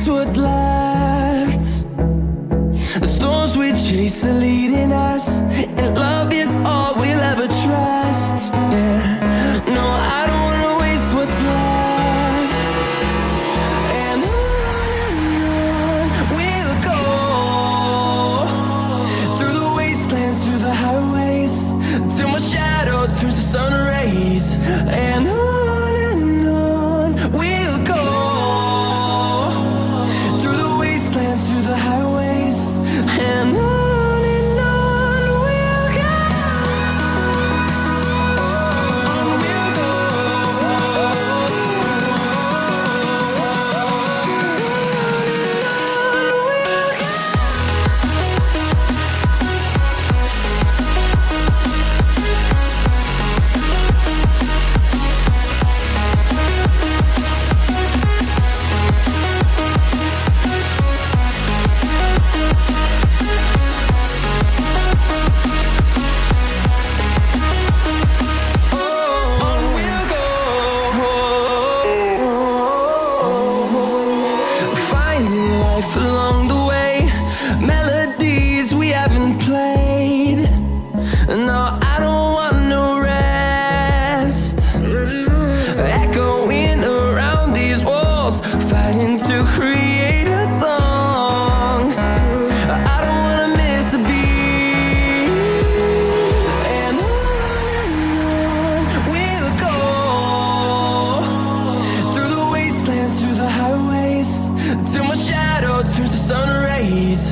what's left. The storms we chase are leading us, and love is all we'll ever trust. Yeah, no, I don't wanna waste what's left. And on we'll go, through the wastelands, through the highways, till my shadow turns to sun rays. And on we'll go, through the wastelands, through the highways, and on we'll go. On we'll go. Finding life along the way, melodies we haven't played. No, I don't want no rest. Echoing around these walls, fighting to create a song. I don't wanna miss a beat. And on we'll go, through the wastelands, through the highways, till my shadow turns to sun rays.